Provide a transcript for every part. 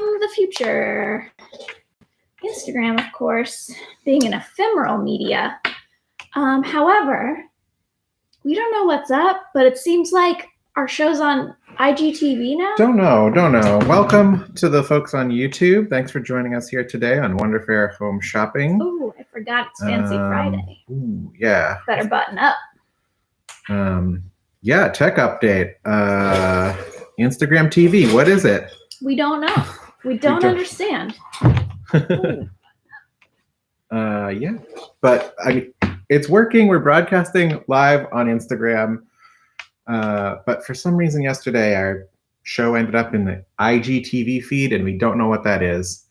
the future. Instagram, of course, being an ephemeral media. However, we don't know what's up, but it seems like our show's on IGTV now. Don't know. Welcome to the folks on YouTube. Thanks for joining us here today on Wonderfair Home Shopping. Oh, I forgot it's Fancy Friday. Ooh, yeah. Better button up. Yeah, tech update. Instagram TV, what is it? We don't know. We don't understand. Yeah, but I mean, it's working. We're broadcasting live on Instagram. But for some reason yesterday, our show ended up in the IGTV feed, and we don't know what that is.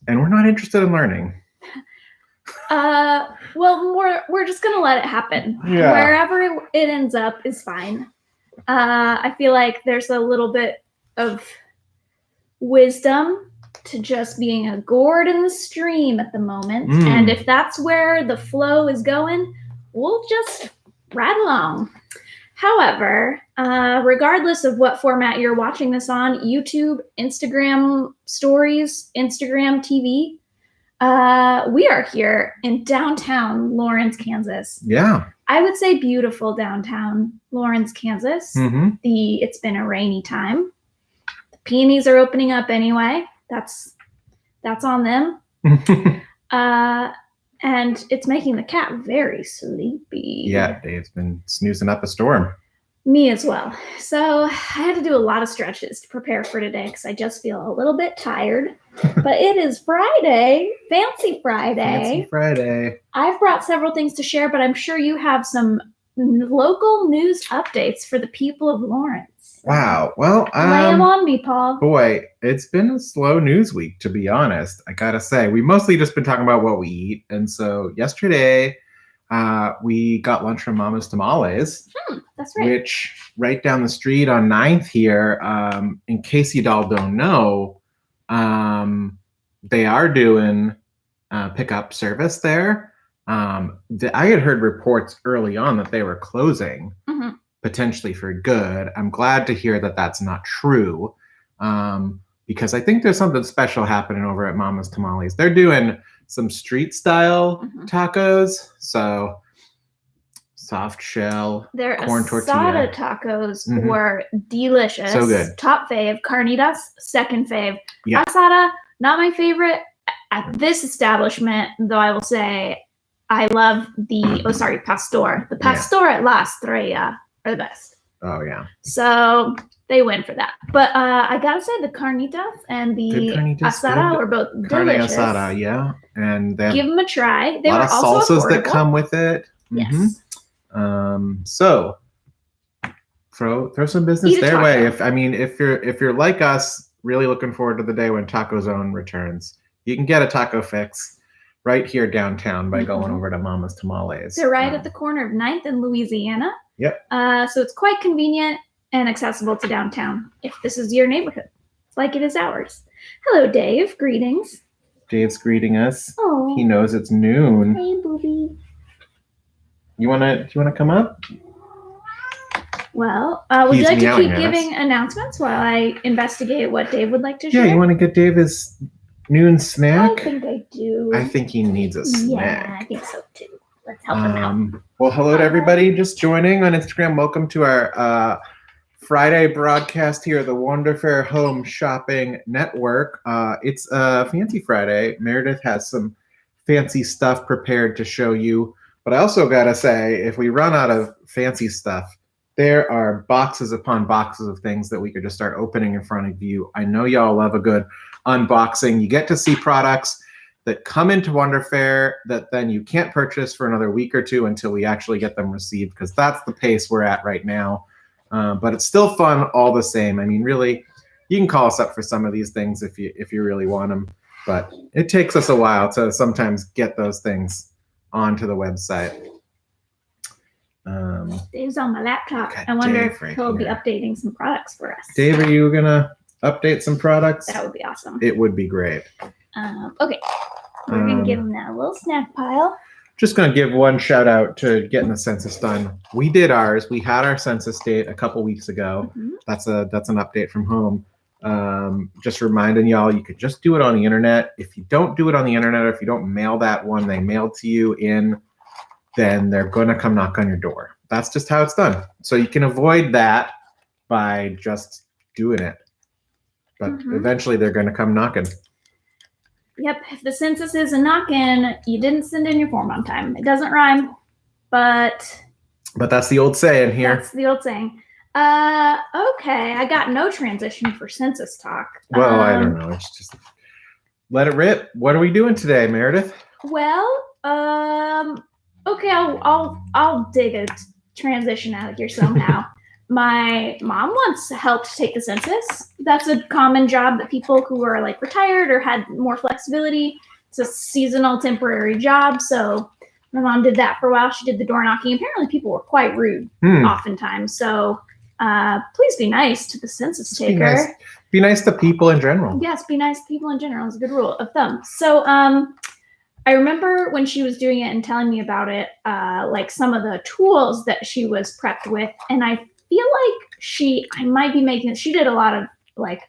And we're not interested in learning. Well, we're just gonna let it happen. Yeah. Wherever it ends up is fine. I feel like there's a little bit of wisdom to just being a gourd in the stream at the moment. And if that's where the flow is going, we'll just ride along. However, regardless of what format you're watching this on, YouTube, Instagram stories, Instagram TV, we are here in downtown Lawrence, Kansas. Yeah. I would say beautiful downtown Lawrence, Kansas. It's been a rainy time. The peonies are opening up anyway. That's on them. And it's making the cat very sleepy. Yeah, Dave's been snoozing up a storm. Me as well. So I had to do a lot of stretches to prepare for today because I just feel a little bit tired. But it is Friday, Fancy Friday. Fancy Friday. I've brought several things to share, but I'm sure you have some local news updates for the people of Lawrence. Wow. Well, lay them on me, Paul. Boy, it's been a slow news week, to be honest. I gotta say, we mostly just been talking about what we eat. And so yesterday, we got lunch from Mama's Tamales. That's right. Which right down the street on 9th here, in case you all don't know, they are doing pickup service there. I had heard reports early on that they were closing, potentially for good. I'm glad to hear that that's not true, because I think there's something special happening over at Mama's Tamales. They're doing some street style tacos, so soft shell, their corn asada tortilla tacos were delicious. So good. Top fave, carnitas. Second fave, Yeah. asada. Not my favorite at this establishment, though. I will say I love pastor. The pastor at La Estrella are the best. Oh yeah. So they win for that. But I gotta say the carnitas and the asada were both Carne delicious. asada, yeah, and they have Give them a try. They a lot were of also salsas that affordable. come with it. Yes. So throw some business Eat a their way. taco. If you're like us, really looking forward to the day when Taco Zone returns, you can get a taco fix right here downtown by going over to Mama's Tamales. They're right at the corner of 9th and Louisiana. Yep. So it's quite convenient and accessible to downtown if this is your neighborhood, like it is ours. Hello, Dave. Greetings. Dave's greeting us. Oh. He knows it's noon. Hey, booby. Do you wanna come up? Well, would you He's like to meowing keep at us. giving announcements while I investigate what Dave would like to Yeah, share? you want to get Dave his noon snack? I think I do. I think he needs a snack. Yeah, I think so too. Let's help him out. Well, hello to everybody just joining on Instagram. Welcome to our Friday broadcast here at the Wonderfair Home Shopping Network. It's a Fancy Friday. Meredith has some fancy stuff prepared to show you. But I also got to say, if we run out of fancy stuff, there are boxes upon boxes of things that we could just start opening in front of you. I know y'all love a good unboxing. You get to see products that come into Wonderfair that then you can't purchase for another week or two until we actually get them received, because that's the pace we're at right now. But it's still fun all the same. I mean, really, you can call us up for some of these things if you really want them. But it takes us a while to sometimes get those things onto the website. Dave's on my laptop. Got I wonder Dave if right he'll be here. updating some products for us. Dave, are you gonna update some products? That would be awesome. It would be great. Okay. We're going to give him that little snack pile. Just going to give one shout out to getting the census done. We did ours. We had our census date a couple weeks ago. Mhm. That's an update from home. Just reminding y'all, you could just do it on the internet. If you don't do it on the internet, or if you don't mail that one they mailed to you in, then they're going to come knock on your door. That's just how it's done. So you can avoid that by just doing it. But eventually they're going to come knocking. Yep. If the census is a knock-in, you didn't send in your form on time. It doesn't rhyme, but that's the old saying here. That's the old saying. Okay. I got no transition for census talk. Well, I don't know. It's just let it rip. What are we doing today, Meredith? Well, okay, I'll dig a transition out of here somehow. My mom once helped take the census. That's a common job that people who are like retired or had more flexibility. It's a seasonal, temporary job. So my mom did that for a while. She did the door knocking. Apparently, people were quite rude oftentimes. So please be nice to the census taker. Be nice to people in general. Yes, be nice to people in general is a good rule of thumb. So I remember when she was doing it and telling me about it, like some of the tools that she was prepped with. And I feel like I might be making, she did a lot of like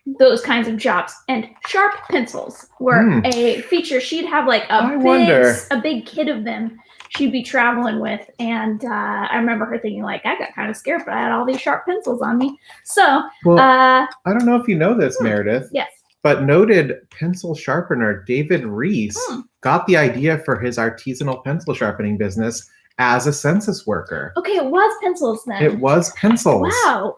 those kinds of jobs. And sharp pencils were a feature. She'd have like a big kit of them she'd be traveling with. And I remember her thinking like, I got kind of scared, but I had all these sharp pencils on me. So, I don't know if you know this, Meredith. Yes. But noted pencil sharpener David Reese got the idea for his artisanal pencil sharpening business as a census worker. Okay, it was pencils then. It was pencils. Wow.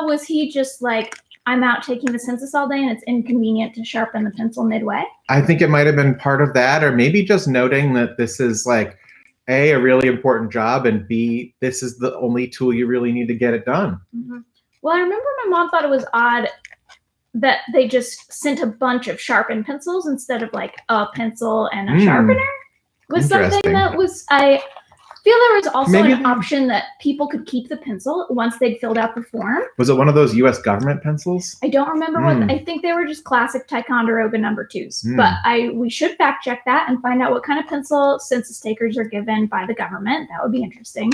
Was he just like, I'm out taking the census all day and it's inconvenient to sharpen the pencil midway? I think it might have been part of that, or maybe just noting that this is like A, a really important job, and B, this is the only tool you really need to get it done. Well, I remember my mom thought it was odd that they just sent a bunch of sharpened pencils instead of like a pencil and a sharpener. Was something that was, I feel there was also an option that people could keep the pencil once they'd filled out the form. Was it one of those U.S. government pencils? I don't remember what, I think they were just classic Ticonderoga number 2s. But we should fact check that and find out what kind of pencil census takers are given by the government. That would be interesting.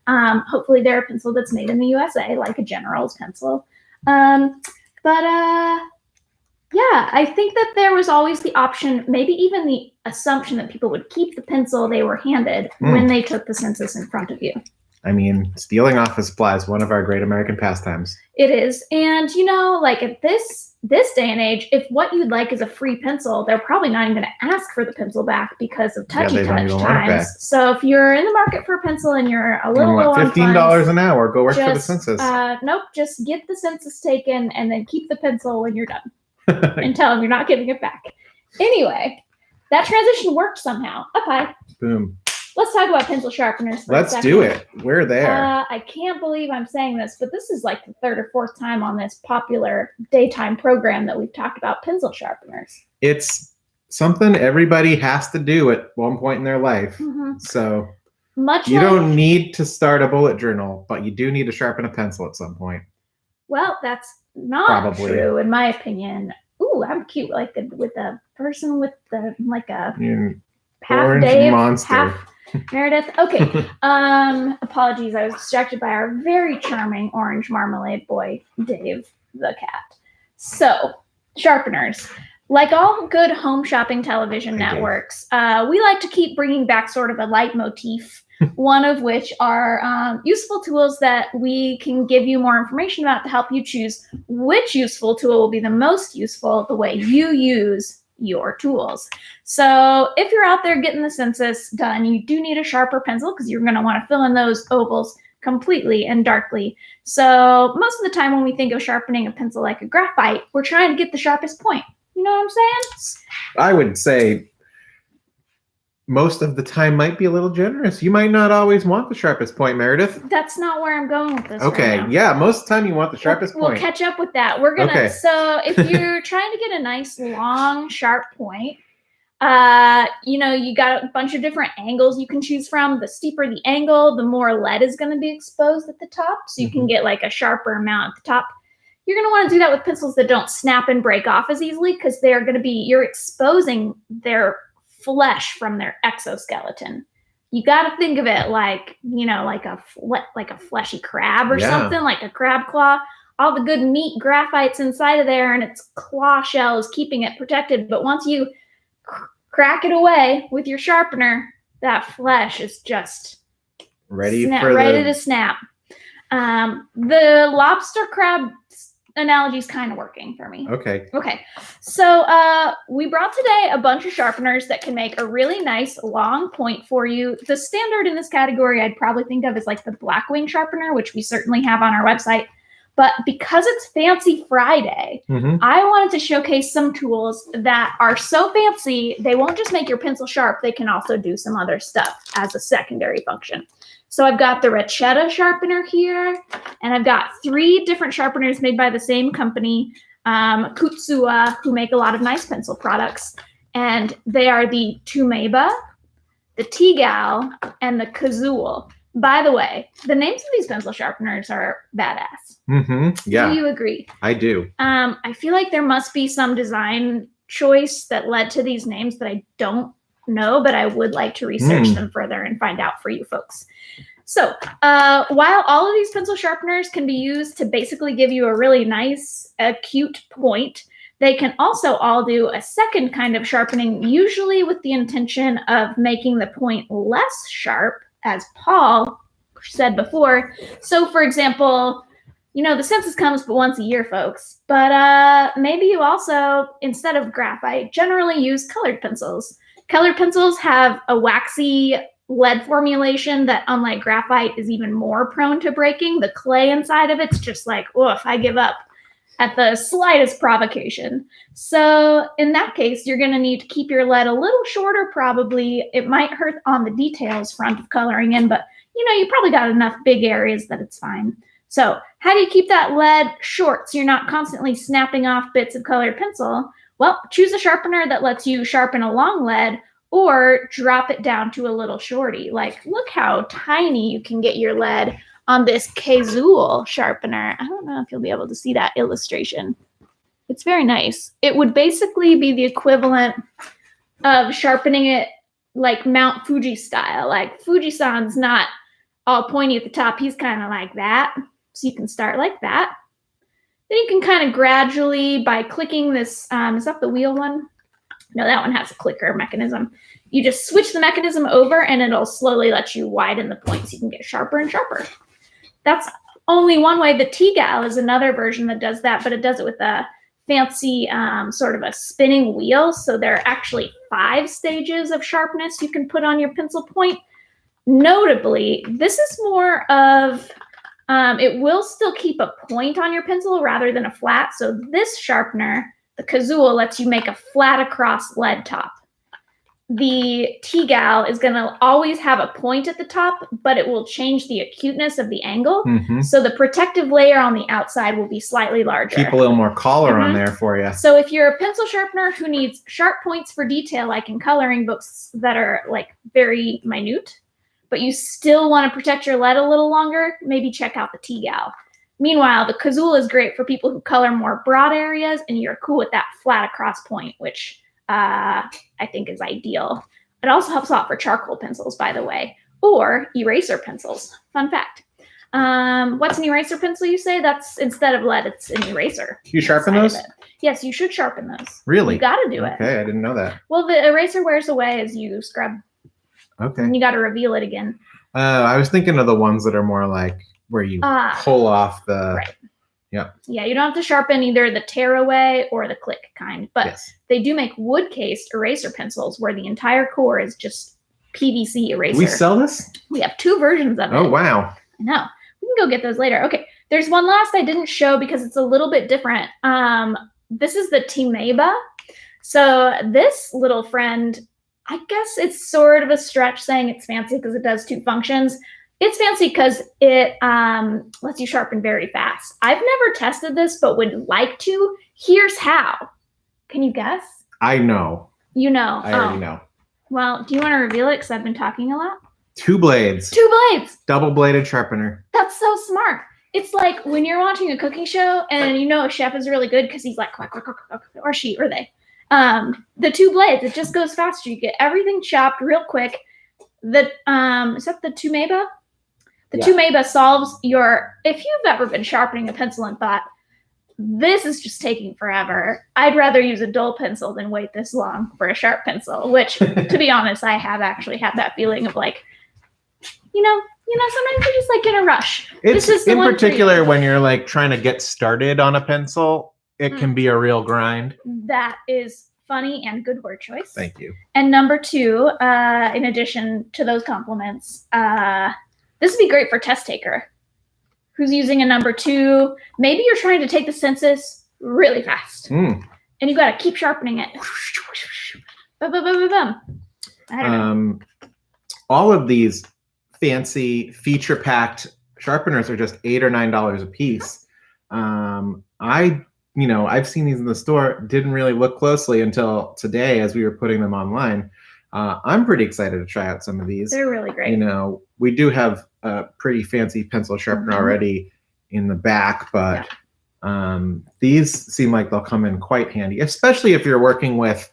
Hopefully they're a pencil that's made in the USA, like a general's pencil. But yeah, I think that there was always the option, maybe even the assumption that people would keep the pencil they were handed when they took the census in front of you. I mean, stealing office supplies, one of our great American pastimes. It is. And, you know, like at this day and age, if what you'd like is a free pencil, they're probably not even going to ask for the pencil back because of touch times. So if you're in the market for a pencil and you're a little low on $15 an hour, go work for the census. Nope, just get the census taken and then keep the pencil when you're done and tell them you're not giving it back. Anyway, that transition worked somehow. Up high. Boom. Let's talk about pencil sharpeners for Let's do it. We're there. I can't believe I'm saying this, but this is like the third or fourth time on this popular daytime program that we've talked about pencil sharpeners. It's something everybody has to do at one point in their life. So you don't need to start a bullet journal, but you do need to sharpen a pencil at some point. Well, that's not true in my opinion. Ooh, I'm cute, like with the person with the like a half Dave, monster. Half Meredith. Okay. Apologies. I was distracted by our very charming orange marmalade boy, Dave the cat. So, sharpeners. Like all good home shopping television networks, we like to keep bringing back sort of a leitmotif, one of which are useful tools that we can give you more information about to help you choose which useful tool will be the most useful the way you use your tools. So if you're out there getting the census done, you do need a sharper pencil because you're going to want to fill in those ovals completely and darkly. So most of the time when we think of sharpening a pencil like a graphite, we're trying to get the sharpest point. You know what I'm saying? I would say most of the time might be a little generous. You might not always want the sharpest point, Meredith. That's not where I'm going with this. Okay, right now. Yeah, most of the time you want the sharpest point. We'll catch up with that. We're gonna. So if you're trying to get a nice long sharp point, you know, you got a bunch of different angles you can choose from. The steeper the angle, the more lead is going to be exposed at the top, so you can get like a sharper amount at the top. You're going to want to do that with pencils that don't snap and break off as easily because they're going to be, you're exposing their flesh from their exoskeleton. You got to think of it like, you know, like a fleshy crab or something, like a crab claw. all the good meat graphite's inside of there and its claw shell is keeping it protected. But once you crack it away with your sharpener, that flesh is just ready to snap. The lobster crab analogy is kind of working for me. Okay. So we brought today a bunch of sharpeners that can make a really nice long point for you. The standard in this category I'd probably think of is like the Blackwing sharpener, which we certainly have on our website. But because it's Fancy Friday, I wanted to showcase some tools that are so fancy, they won't just make your pencil sharp, they can also do some other stuff as a secondary function. So I've got the Rachetta sharpener here, and I've got 3 different sharpeners made by the same company, Kutsua, who make a lot of nice pencil products. And they are the Tumeba, the T-Gal, and the Kazul. By the way, the names of these pencil sharpeners are badass. Yeah. Do you agree? I do. I feel like there must be some design choice that led to these names that I don't know, but I would like to research them further and find out for you folks. So while all of these pencil sharpeners can be used to basically give you a really nice, acute point, they can also all do a second kind of sharpening, usually with the intention of making the point less sharp, as Paul said before. So, for example, you know, the census comes but once a year, folks. But maybe you also, instead of graphite, generally use colored pencils. Colored pencils have a waxy lead formulation that, unlike graphite, is even more prone to breaking. The clay inside of it's just like, oof, I give up at the slightest provocation. So in that case, you're going to need to keep your lead a little shorter, probably. It might hurt on the details front of coloring in, but you know, you probably got enough big areas that it's fine. So how do you keep that lead short so you're not constantly snapping off bits of colored pencil? Well, choose a sharpener that lets you sharpen a long lead or drop it down to a little shorty. Like, look how tiny you can get your lead on this Kazul sharpener. I don't know if you'll be able to see that illustration. It's very nice. It would basically be the equivalent of sharpening it like Mount Fuji style. Like Fuji-san's not all pointy at the top. He's kind of like that. So you can start like that. Then you can kind of gradually, by clicking this, is that the wheel one? No, that one has a clicker mechanism. You just switch the mechanism over and it'll slowly let you widen the points. You can get sharper and sharper. That's only one way. The T-Gal is another version that does that, but it does it with a fancy sort of a spinning wheel. So there are actually 5 stages of sharpness you can put on your pencil point. Notably, this is more of, it will still keep a point on your pencil rather than a flat. So this sharpener, the Kazul, lets you make a flat across lead top. The T-Gal is going to always have a point at the top, but it will change the acuteness of the angle. So the protective layer on the outside will be slightly larger. Keep a little more color on there for you. So if you're a pencil sharpener who needs sharp points for detail, like in coloring books that are like very minute, but you still want to protect your lead a little longer, maybe check out the T-Gal. Meanwhile, the Kazul is great for people who color more broad areas, and you're cool with that flat across point, which I think is ideal. It also helps a lot for charcoal pencils, by the way, or eraser pencils. Fun fact. What's an eraser pencil, you say? That's, instead of lead, it's an eraser. You sharpen those? Yes, you should sharpen those. Really? You got to do it. Okay, I didn't know that. Well, the eraser wears away as you scrub. Okay. And you got to reveal it again. I was thinking of the ones that are more like where you pull off the... Right. Yeah. Yeah, you don't have to sharpen either the tear away or the click kind, but they do make wood-cased eraser pencils where the entire core is just PVC eraser. Do we sell this? We have 2 versions of it. Oh, wow. I know. We can go get those later. Okay, there's one last I didn't show because it's a little bit different. This is the Tumeba. So this little friend, I guess it's sort of a stretch saying it's fancy because it does 2 functions. It's fancy because it lets you sharpen very fast. I've never tested this, but would like to. Here's how. Can you guess? I know. You know. I already know. Well, do you want to reveal it? Because I've been talking a lot. 2 blades. 2 blades. Double-bladed sharpener. That's so smart. It's like when you're watching a cooking show and you know a chef is really good because he's like, quack, quack, quack, quack, or she, or they. The 2 blades, it just goes faster. You get everything chopped real quick. Is that the Tumeba? The The Yeah. Tumeba solves if you've ever been sharpening a pencil and thought, this is just taking forever, I'd rather use a dull pencil than wait this long for a sharp pencil, which, to be honest, I have actually had that feeling of like, sometimes you're just like in a rush. It's This is the in one for particular you. when you're like trying to get started on a pencil, it can be a real grind. That is funny and good word choice. Thank you. And number two, in addition to those compliments, this would be great for test taker who's using a number two. Maybe you're trying to take the census really fast and you got to keep sharpening it. Bum, bum, bum, bum, bum. I don't know. All of these fancy feature-packed sharpeners are just $8 or $9 a piece. I've seen these in the store, didn't really look closely until today as we were putting them online. I'm pretty excited to try out some of these. They're really great. We do have a pretty fancy pencil sharpener already in the back, but these seem like they'll come in quite handy, especially if you're working with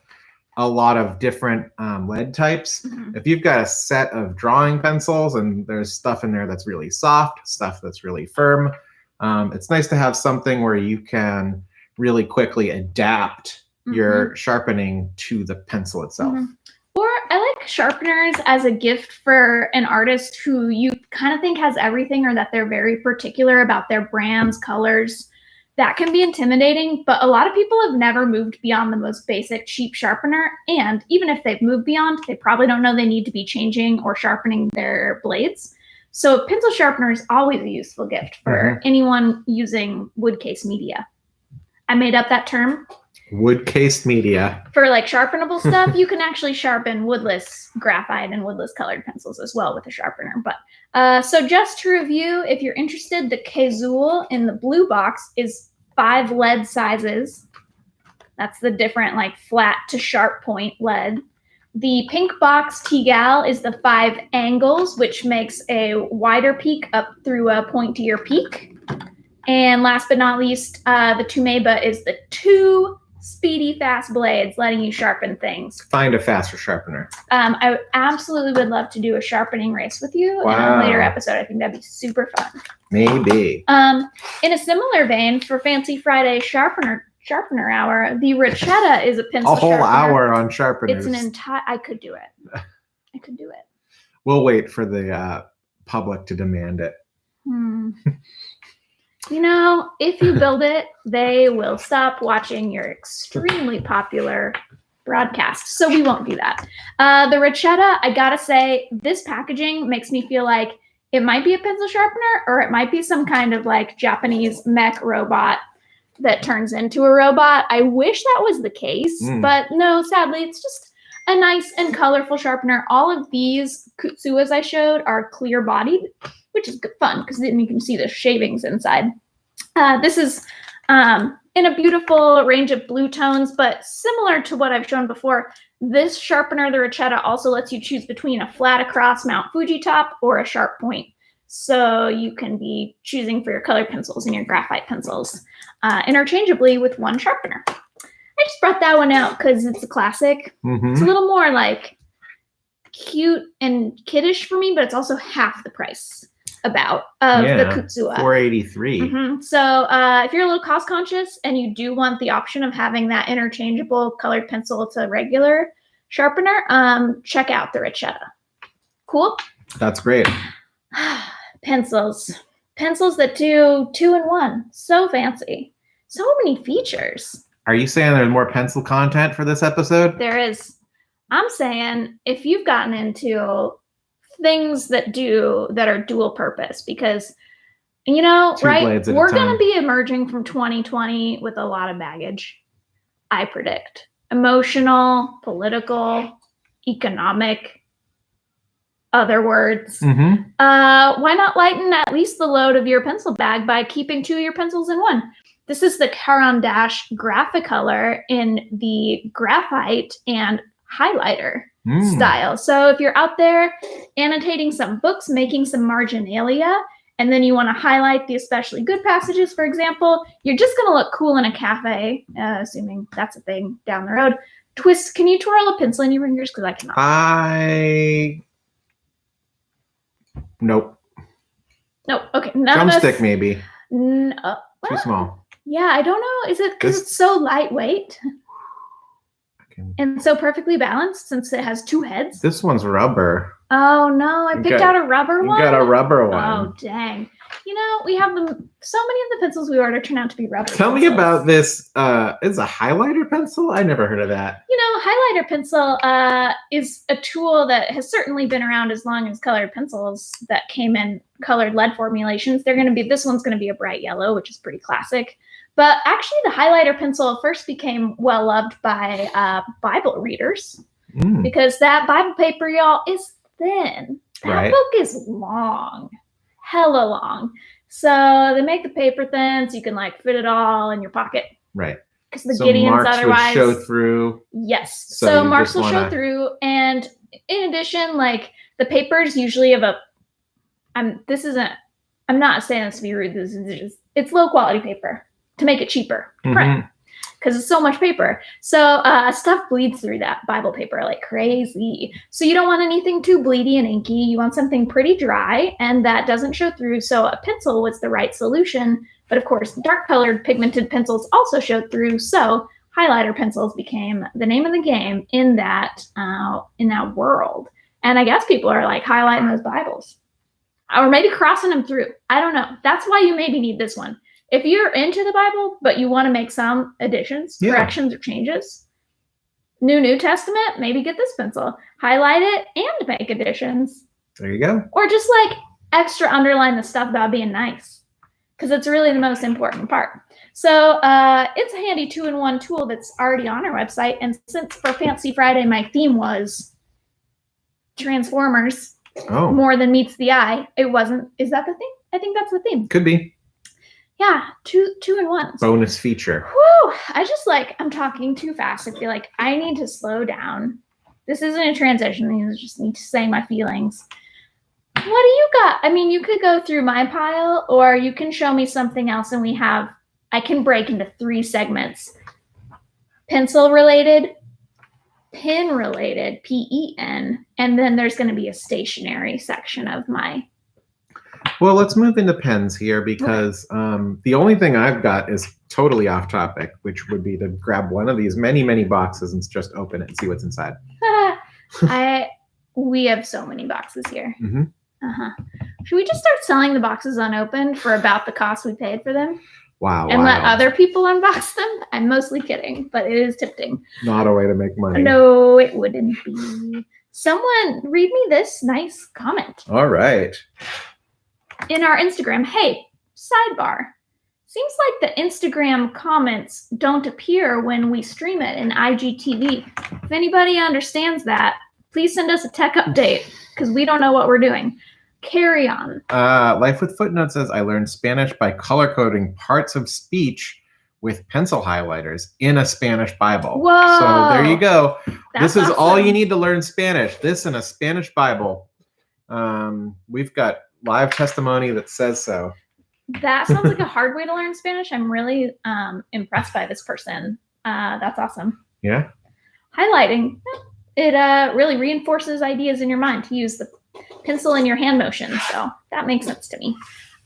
a lot of different lead types. If you've got a set of drawing pencils and there's stuff in there that's really soft, stuff that's really firm, it's nice to have something where you can really quickly adapt your sharpening to the pencil itself. Or I like sharpeners as a gift for an artist who you kind of think has everything, or that they're very particular about their brands, colors. That can be intimidating, but a lot of people have never moved beyond the most basic cheap sharpener. And even if they've moved beyond, they probably don't know they need to be changing or sharpening their blades. So pencil sharpener is always a useful gift for anyone using wood case media. I made up that term. Wood case media. For like sharpenable stuff, you can actually sharpen woodless graphite and woodless colored pencils as well with a sharpener. But so just to review, if you're interested, the Kazul in the blue box is 5 lead sizes. That's the different like flat to sharp point lead. The pink box Tegal is the 5 angles, which makes a wider peak up through a pointier peak. And last but not least, the Tumeba is the 2 speedy, fast blades, letting you sharpen things. Find a faster sharpener. I absolutely would love to do a sharpening race with you in a later episode. I think that'd be super fun. Maybe. In a similar vein, for Fancy Friday Sharpener Hour, the Rachetta is a pencil sharpener. A whole hour on sharpeners. It's an entire. I could do it. I could do it. We'll wait for the public to demand it. If you build it, they will stop watching your extremely popular broadcast. So we won't do that. The Rachetta, I gotta say, this packaging makes me feel like it might be a pencil sharpener, or it might be some kind of like Japanese mech robot that turns into a robot. I wish that was the case, but no, sadly, it's just a nice and colorful sharpener. All of these Kutsuas I showed are clear bodied, which is good fun because then you can see the shavings inside. This is in a beautiful range of blue tones, but similar to what I've shown before, this sharpener, the Rachetta, also lets you choose between a flat across Mount Fuji top or a sharp point. So you can be choosing for your colored pencils and your graphite pencils interchangeably with one sharpener. I just brought that one out because it's a classic. It's a little more like cute and kiddish for me, but it's also half the price of the Kutsua. $483. So if you're a little cost conscious and you do want the option of having that interchangeable colored pencil to regular sharpener, check out the Rachetta. Cool? That's great. Pencils that do 2-in-1. So fancy. So many features. Are you saying there's more pencil content for this episode? There is. I'm saying if you've gotten into things that are dual purpose, because right, we're going to be emerging from 2020 with a lot of baggage. I predict emotional, political, economic, other words. Why not lighten at least the load of your pencil bag by keeping 2 of your pencils in one? This is the Caran d'Ache Graphicolor in the graphite and highlighter style. So if you're out there annotating some books, making some marginalia, and then you want to highlight the especially good passages, for example, you're just going to look cool in a cafe, assuming that's a thing down the road. Twist, can you twirl a pencil in your fingers? Because I cannot. Nope. No, okay, none of Drumstick us. maybe. Too Too small. Yeah, I don't know. Is it because This- it's so lightweight I can- and so perfectly balanced since it has two heads? This one's rubber. Oh no, I You picked got- out a rubber You one. got a rubber one. Oh dang! You know, we have them. So many of the pencils we order turn out to be rubber. Tell me pencils. about this. Is a highlighter pencil? I never heard of that. You know, highlighter pencil is a tool that has certainly been around as long as colored pencils that came in colored lead formulations. This one's going to be a bright yellow, which is pretty classic. But actually, the highlighter pencil first became well loved by Bible readers because that Bible paper, y'all, is thin. That book is long, hella long. So they make the paper thin so you can like fit it all in your pocket. Right. Because the Gideons marks otherwise would show through. Yes. So So you marks just will show wanna- through. And in addition, like the papers usually have I'm not saying this to be rude. It's low quality paper to make it cheaper. Right. Because it's so much paper. So stuff bleeds through that Bible paper like crazy. So you don't want anything too bleedy and inky. You want something pretty dry and that doesn't show through. So a pencil was the right solution. But of course, dark colored pigmented pencils also showed through. So highlighter pencils became the name of the game in that world. And I guess people are like highlighting those Bibles or maybe crossing them through. I don't know. That's why you maybe need this one. If you're into the Bible, but you want to make some additions, corrections, or changes, New Testament, maybe get this pencil, highlight it, and make additions. There you go. Or just like extra underline the stuff about being nice, because it's really the most important part. So it's a handy 2-in-1 tool that's already on our website. And since for Fancy Friday, my theme was Transformers more than meets the eye, it wasn't. Is that the theme? I think that's the theme. Could be. Yeah, 2-in-1. Bonus feature. Whew, I'm talking too fast. I feel like I need to slow down. This isn't a transition. I just need to say my feelings. What do you got? I mean, you could go through my pile or you can show me something else and I can break into 3 segments. Pencil related, pen related, P-E-N, and then there's going to be a stationery section of my. Well, let's move into pens here because the only thing I've got is totally off topic, which would be to grab one of these many, many boxes and just open it and see what's inside. We have so many boxes here. Should we just start selling the boxes unopened for about the cost we paid for them? Wow. And let other people unbox them? I'm mostly kidding, but it is tempting. Not a way to make money. No, it wouldn't be. Someone read me this nice comment. All right. In our Instagram, hey, sidebar. Seems like the Instagram comments don't appear when we stream it in IGTV. If anybody understands that, please send us a tech update because we don't know what we're doing. Carry on. Life with Footnotes says, I learned Spanish by color coding parts of speech with pencil highlighters in a Spanish Bible. Whoa. So there you go. That's this is all awesome. you need to learn Spanish. This in a Spanish Bible. We've got live testimony that says so. That sounds like a hard way to learn Spanish. I'm really impressed by this person. That's awesome. Yeah. Highlighting. It really reinforces ideas in your mind to use the pencil in your hand motion. So that makes sense to me.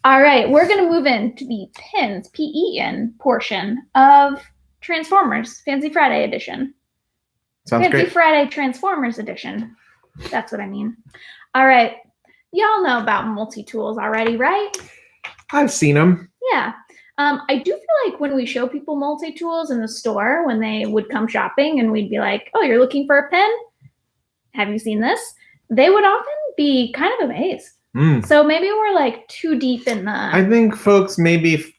All right, we're going to move into the pens, P-E-N portion of Transformers, Fancy Friday edition. Sounds Fancy great. Friday Transformers edition. That's what I mean. All right. Y'all know about multi-tools already, right? I've seen them. Yeah. I do feel like when we show people multi-tools in the store, when they would come shopping and we'd be like, oh, you're looking for a pen? Have you seen this? They would often be kind of amazed. So maybe we're like too deep in the... I think folks maybe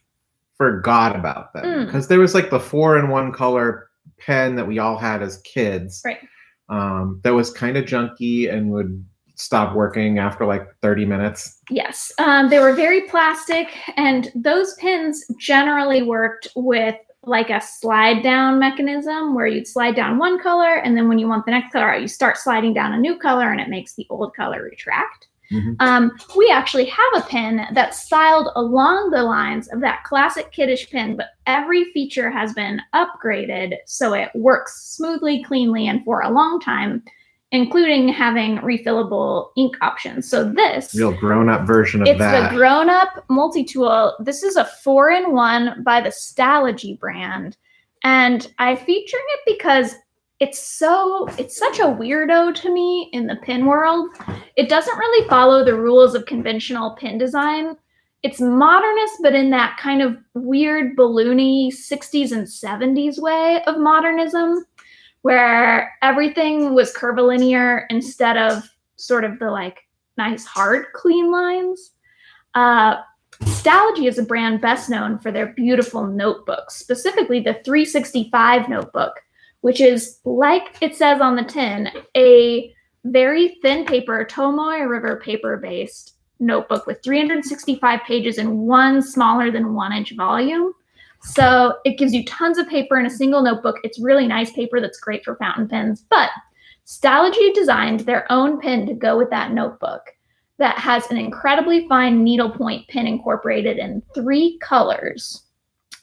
forgot about them because there was like the 4-in-1 color pen that we all had as kids. Right. That was kind of junky and would stop working after like 30 minutes. Yes. They were very plastic, and those pens generally worked with like a slide down mechanism where you'd slide down one color, and then when you want the next color out, you start sliding down a new color and it makes the old color retract. We actually have a pen that's styled along the lines of that classic kiddish pen, but every feature has been upgraded so it works smoothly, cleanly, and for a long time. including having refillable ink options. So this real grown-up version of it's that. the grown-up multi-tool. This is a 4-in-1 by the Stalogy brand. And I'm featuring it because it's such a weirdo to me in the pin world. It doesn't really follow the rules of conventional pin design. It's modernist, but in that kind of weird balloony 60s and 70s way of modernism, where everything was curvilinear instead of sort of the like nice hard clean lines. Stalogy is a brand best known for their beautiful notebooks, specifically the 365 notebook, which is, like it says on the tin, a very thin paper, Tomoe River paper-based notebook with 365 pages in one smaller than 1-inch volume. So it gives you tons of paper in a single notebook. It's really nice paper that's great for fountain pens. But Stalogy designed their own pen to go with that notebook that has an incredibly fine needlepoint pen incorporated in 3 colors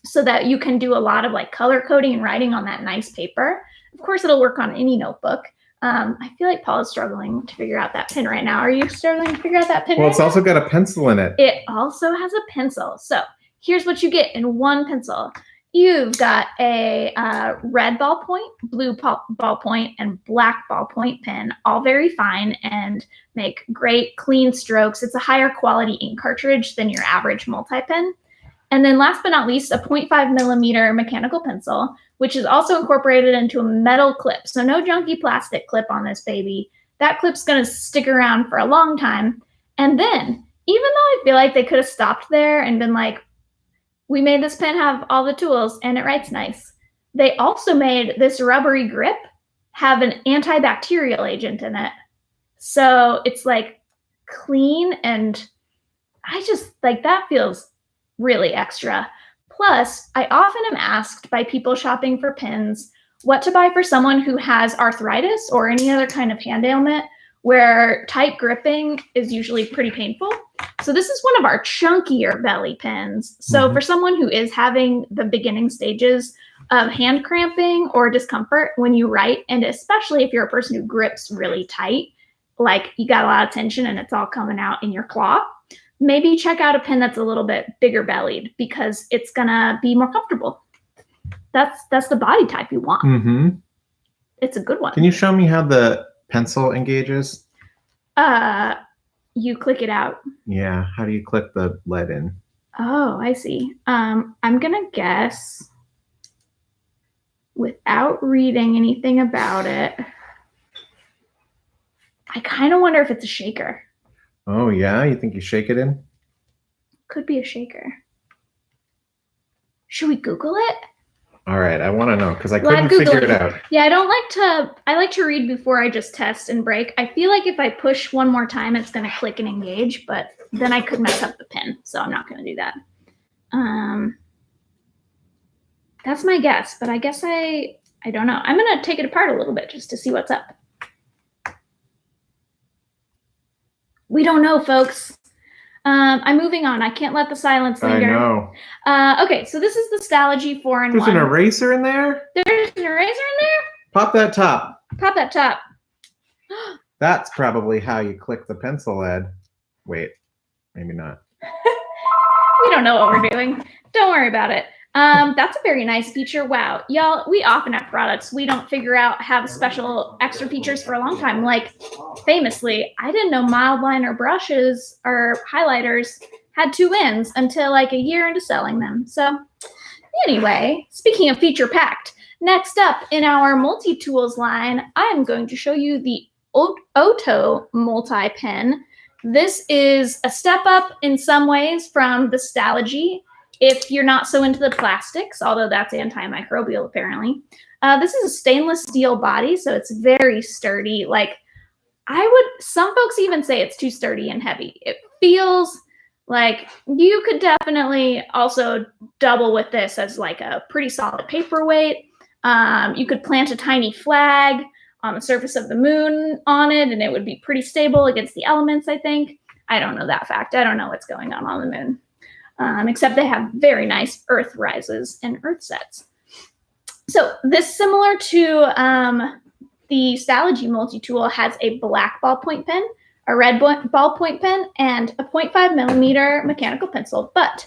so that you can do a lot of like color coding and writing on that nice paper. Of course, it'll work on any notebook. I feel like Paul is struggling to figure out that pen right now. Are you struggling to figure out that pen? Well, right it's now? also got a pencil in it. It also has a pencil. So here's what you get in one pencil. You've got a red ballpoint, blue ballpoint, and black ballpoint pen, all very fine and make great clean strokes. It's a higher quality ink cartridge than your average multi-pen. And then last but not least, a 0.5 millimeter mechanical pencil, which is also incorporated into a metal clip. So no junky plastic clip on this baby. That clip's gonna stick around for a long time. And then, even though I feel like they could have stopped there and been like, we made this pen have all the tools and it writes nice, they also made this rubbery grip have an antibacterial agent in it. So it's like clean, and I just like that feels really extra. Plus, I often am asked by people shopping for pens what to buy for someone who has arthritis or any other kind of hand ailment where tight gripping is usually pretty painful. So this is one of our chunkier belly pens. So for someone who is having the beginning stages of hand cramping or discomfort when you write, and especially if you're a person who grips really tight, like you got a lot of tension and it's all coming out in your claw, maybe check out a pen that's a little bit bigger bellied because it's gonna be more comfortable. That's the body type you want. Mm-hmm. It's a good one. Can you show me how the pencil engages? You click it out. Yeah. How do you click the lead in? Oh, I see. I'm gonna guess, without reading anything about it, I kind of wonder if it's a shaker. Oh yeah, you think you shake it in? Could be a shaker. Should we Google it? All right, I want to know because I Well, couldn't Google figure it out. Yeah, I like to read before I just test and break. I feel like if I push one more time, it's going to click and engage, but then I could mess up the pin, so I'm not going to do that. That's my guess, but I guess I don't know. I'm going to take it apart a little bit just to see what's up. We don't know, folks. I'm moving on. I can't let the silence linger. I know. Okay, so this is the Stalogy 4-in-1. There's an eraser in there? There's an eraser in there? Pop that top. Pop that top. That's probably how you click the pencil lead. Wait, maybe not. We don't know what we're doing. Don't worry about it. That's a very nice feature. Wow. Y'all, we often have products we don't figure out have special extra features for a long time. Like, famously, I didn't know mild liner brushes or highlighters had 2 ends until like a year into selling them. So anyway, speaking of feature packed, next up in our multi-tools line, I am going to show you the Oto multi-pen. This is a step up in some ways from the Stalogy, if you're not so into the plastics, although that's antimicrobial apparently. This is a stainless steel body, so it's very sturdy. Like, some folks even say it's too sturdy and heavy. It feels like you could definitely also double with this as like a pretty solid paperweight. You could plant a tiny flag on the surface of the moon on it, and it would be pretty stable against the elements, I think. I don't know that fact. I don't know what's going on the moon. Except they have very nice earth rises and earth sets. So this, similar to the Stalogy multi-tool has a black ballpoint pen, a red ballpoint pen, and a 0.5 millimeter mechanical pencil. But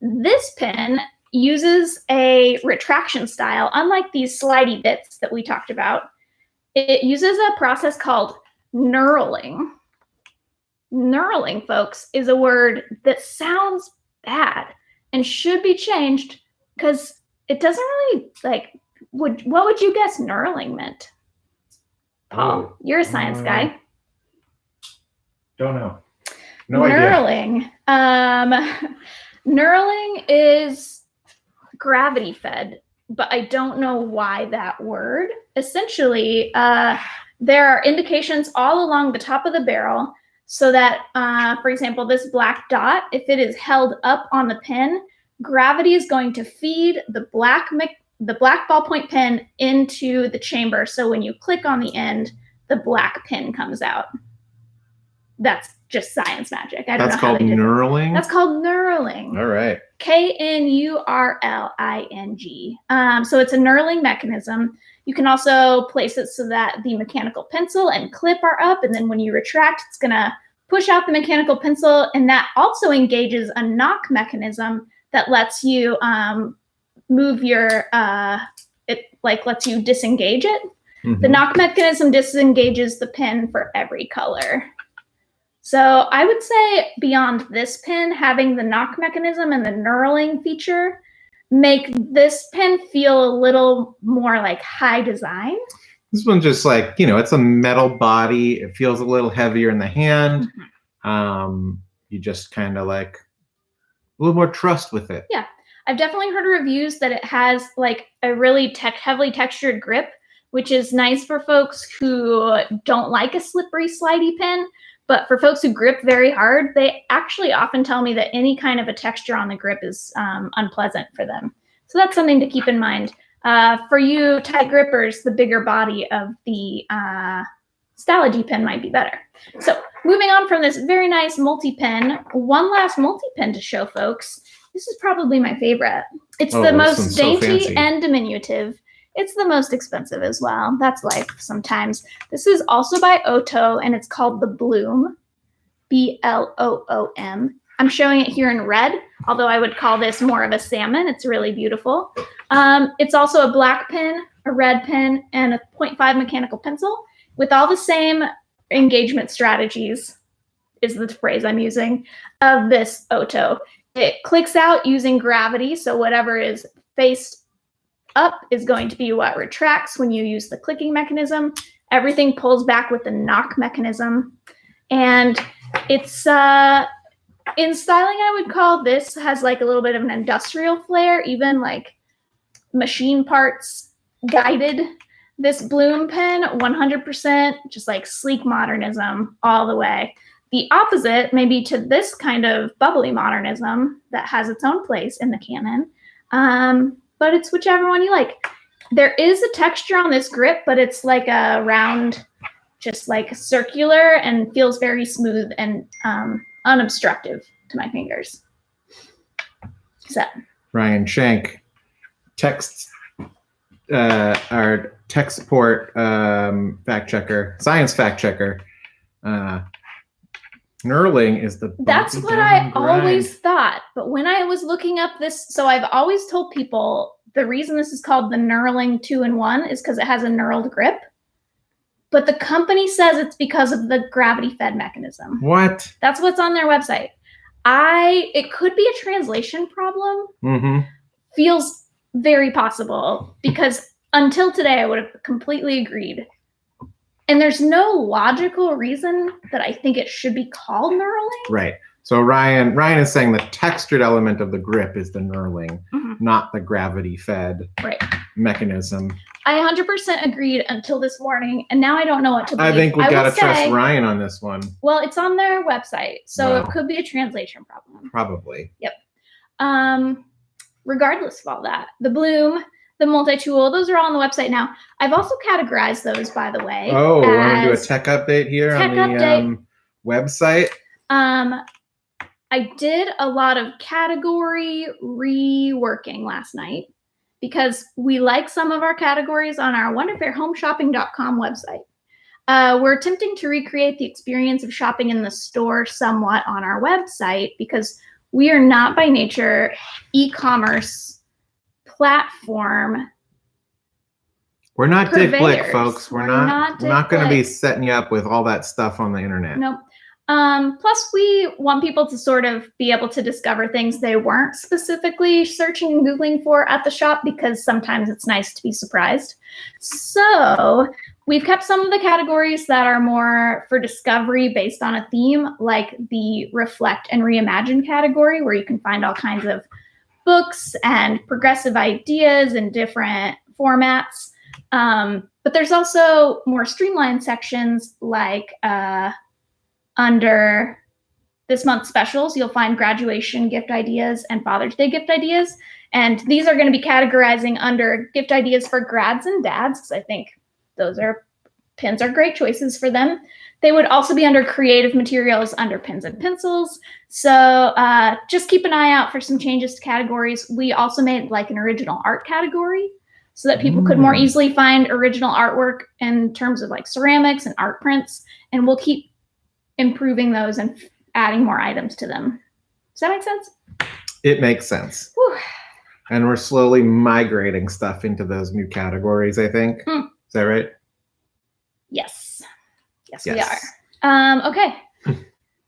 this pen uses a retraction style, unlike these slidey bits that we talked about. It uses a process called knurling. Knurling, folks, is a word that sounds bad and should be changed because it doesn't really what would you guess knurling meant? Paul, you're a science guy. Don't know. No idea. Knurling is gravity fed, but I don't know why that word. Essentially, there are indications all along the top of the barrel so that, for example, this black dot, if it is held up on the pen, gravity is going to feed the black ballpoint pen into the chamber. So when you click on the end, the black pin comes out. That's just science magic. I don't know how they did knurling? That's called knurling. All right. Knurling. So it's a knurling mechanism. You can also place it so that the mechanical pencil and clip are up, and then when you retract, it's gonna push out the mechanical pencil, and that also engages a knock mechanism that lets you move your lets you disengage it. Mm-hmm. The knock mechanism disengages the pen for every color. So I would say beyond this pen, having the knock mechanism and the knurling feature make this pen feel a little more like high design. This one's just like, it's a metal body. It feels a little heavier in the hand. Mm-hmm. You just kind of like a little more trust with it. Yeah. I've definitely heard reviews that it has like a really heavily textured grip, which is nice for folks who don't like a slippery, slidey pen. But for folks who grip very hard, they actually often tell me that any kind of a texture on the grip is unpleasant for them. So that's something to keep in mind. For you tight grippers, the bigger body of the Stalogy pen might be better. So moving on from this very nice multi-pen, one last multi-pen to show folks. This is probably my favorite. It's the most dainty and diminutive. It's the most expensive as well. That's life sometimes. This is also by Oto, and it's called the Bloom, Bloom. I'm showing it here in red, although I would call this more of a salmon. It's really beautiful. It's also a black pen, a red pen, and a 0.5 mechanical pencil with all the same engagement strategies, is the phrase I'm using, of this Oto. It clicks out using gravity, so whatever is faced up is going to be what retracts when you use the clicking mechanism. Everything pulls back with the knock mechanism. And it's, in styling, I would call this has like a little bit of an industrial flair, even like machine parts guided. This Bloom pen, 100% just like sleek modernism all the way. The opposite maybe to this kind of bubbly modernism that has its own place in the canon. But it's whichever one you like. There is a texture on this grip, but it's like a round, just like circular, and feels very smooth and unobstructive to my fingers. So Ryan Shank texts our tech support fact checker, science fact checker. Knurling is the That's what I always thought. But when I was looking up this, so I've always told people the reason this is called the Knurling 2-in-1 is because it has a knurled grip. But the company says it's because of the gravity fed mechanism. What? That's what's on their website. It could be a translation problem. Mm-hmm. Feels very possible because until today I would have completely agreed. And there's no logical reason that I think it should be called knurling. Right. So Ryan is saying the textured element of the grip is the knurling, not the gravity-fed mechanism. I 100% agreed until this morning, and now I don't know what to believe. I think we got to trust Ryan on this one. Well, it's on their website, so it could be a translation problem. Probably. Yep. Regardless of all that, the Bloom, the multi-tool, those are all on the website now. I've also categorized those, by the way. Oh, we want to do a tech update here on the website? I did a lot of category reworking last night because we like some of our categories on our wonderfairhomeshopping.com website. We're attempting to recreate the experience of shopping in the store somewhat on our website because we are not by nature e-commerce platform. We're not Dick Blick, purveyors. folks. We're We're not Dick going to be Blick. setting you up with all that stuff on the internet. Nope. Plus, we want people to sort of be able to discover things they weren't specifically searching and Googling for at the shop, because sometimes it's nice to be surprised. So we've kept some of the categories that are more for discovery based on a theme, like the Reflect and Reimagine category, where you can find all kinds of books and progressive ideas in different formats. But there's also more streamlined sections, like under this month's specials, you'll find graduation gift ideas and Father's Day gift ideas. And these are going to be categorizing under gift ideas for grads and dads, because I think pins are great choices for them. They would also be under creative materials under pens and pencils. So just keep an eye out for some changes to categories. We also made like an original art category so that people could more easily find original artwork in terms of like ceramics and art prints. And we'll keep improving those and adding more items to them. Does that make sense? It makes sense. Whew. And we're slowly migrating stuff into those new categories, I think. Is that right? Yes. Yes, we are. Okay.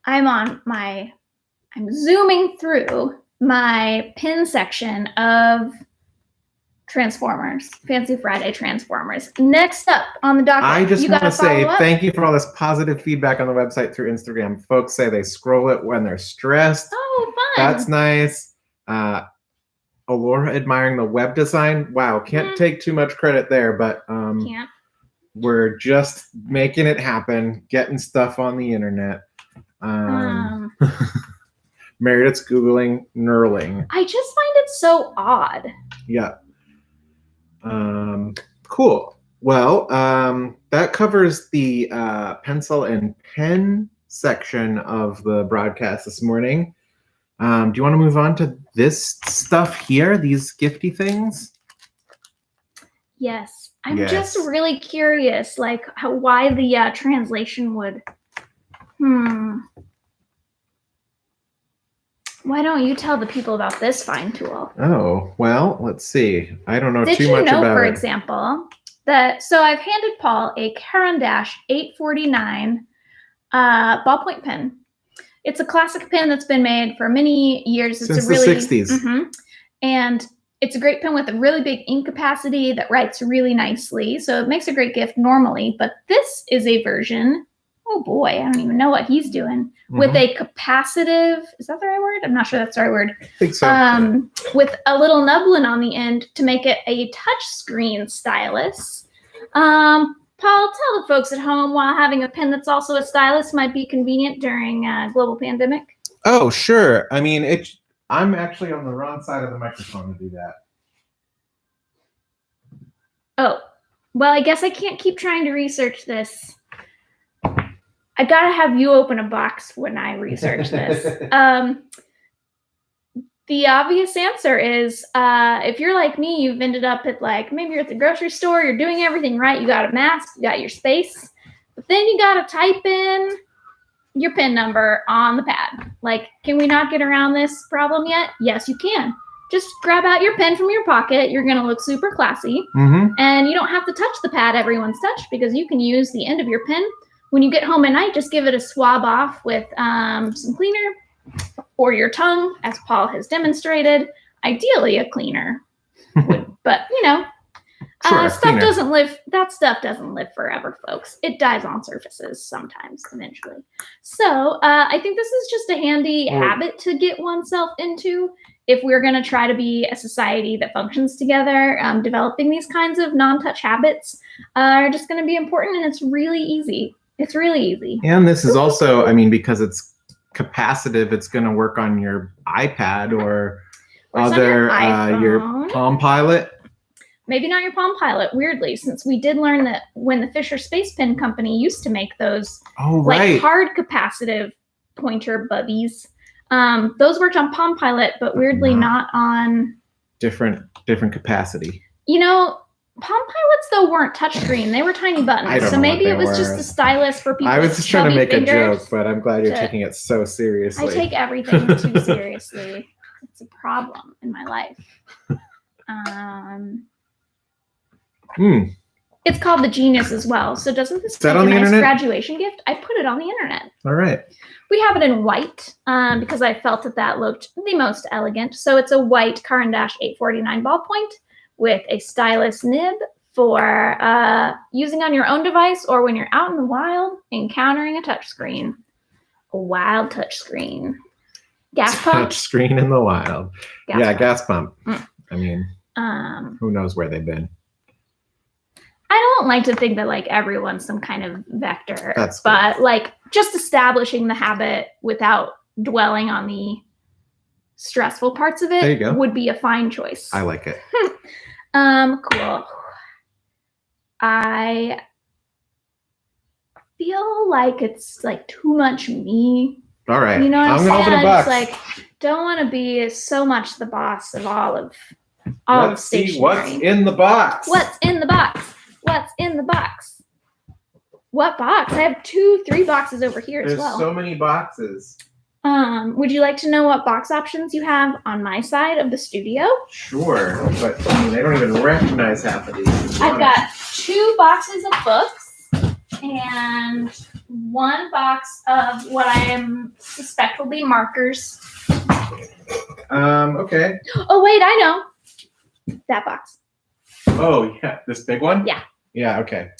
I'm zooming through my pin section of Transformers, Fancy Friday Transformers. Next up on the docket, I just want to say up. thank you for all this positive feedback on the website through Instagram. Folks say they scroll it when they're stressed. Oh, fun. That's nice. Alora admiring the web design. Wow, can't take too much credit there, but Can't. We're just making it happen, getting stuff on the internet. Meredith's Googling knurling. I just find it so odd. Yeah. Cool. Well, that covers the pencil and pen section of the broadcast this morning. Do you want to move on to this stuff here, these gifty things? Yes. I'm just really curious, like why the translation would. Why don't you tell the people about this fine tool? Oh, well, let's see. I don't know too much about it. Did you know, for example, that so I've handed Paul a Caran d'Ache 849 ballpoint pen. It's a classic pen that's been made for many years. It's Since a really, the 60s. And it's a great pen with a really big ink capacity that writes really nicely. So it makes a great gift normally. But this is a version, oh boy, I don't even know what he's doing, with a capacitive, is that the right word? I'm not sure that's the right word. I think so. With a little nublin on the end to make it a touchscreen stylus. Paul, tell the folks at home why having a pen that's also a stylus might be convenient during a global pandemic. Oh, sure. I mean, I'm actually on the wrong side of the microphone to do that. Oh, well, I guess I can't keep trying to research this. I gotta have you open a box when I research this. The obvious answer is, if you're like me, you've ended up at maybe you're at the grocery store, you're doing everything right, you got a mask, you got your space, but then you gotta type in your PIN number on the pad. Can we not get around this problem yet? Yes, you can. Just grab out your pen from your pocket. You're gonna look super classy, and you don't have to touch the pad everyone's touched, because you can use the end of your pen. When you get home at night, just give it a swab off with some cleaner or your tongue, as Paul has demonstrated. Ideally, a cleaner, but Sure, stuff doesn't live. That stuff doesn't live forever, folks. It dies on surfaces sometimes, eventually. So I think this is just a handy habit to get oneself into if we're going to try to be a society that functions together. Developing these kinds of non-touch habits are just going to be important, and it's really easy. It's really easy. And this is also, I mean, because it's capacitive, it's going to work on your iPad or other your Palm Pilot. Maybe not your Palm Pilot, weirdly, since we did learn that when the Fisher Space Pen Company used to make those hard capacitive pointer bubbies, those worked on Palm Pilot, but weirdly not on different capacity. You know, Palm Pilots though weren't touchscreen; they were tiny buttons. I don't So know maybe what it they was just were. the stylus for people. I was just trying to make a joke, but I'm glad you're to- taking it so seriously. I take everything too seriously. It's a problem in my life. It's called the Genius as well. So doesn't this make a nice internet? graduation gift? I put it on the internet. All right. We have it in white because I felt that looked the most elegant. So it's a white Caran d'Ache 849 ballpoint with a stylus nib for using on your own device or when you're out in the wild encountering a touchscreen. A wild touchscreen. Gas pump. Touch screen in the wild. Gas pump. I mean, who knows where they've been. I don't like to think that like everyone's some kind of vector, That's but like just establishing the habit without dwelling on the stressful parts of There you it go. would be a fine choice. I like it. Cool. I feel like it's like too much me. All right. You know what I'm saying? gonna open a I box. just like don't want to be so much the boss of all of Let's stationery. see what's in the box. What's in the box? What's in the box? What box? I have 3 boxes over here There's as well. so many boxes. Would you like to know what box options you have on my side of the studio? Sure, but I mean, they don't even recognize half of these. I've got 2 boxes of books and 1 box of what I suspect will be markers. Okay. Oh wait, I know that box. Oh yeah, this big one. Yeah. Yeah. Okay.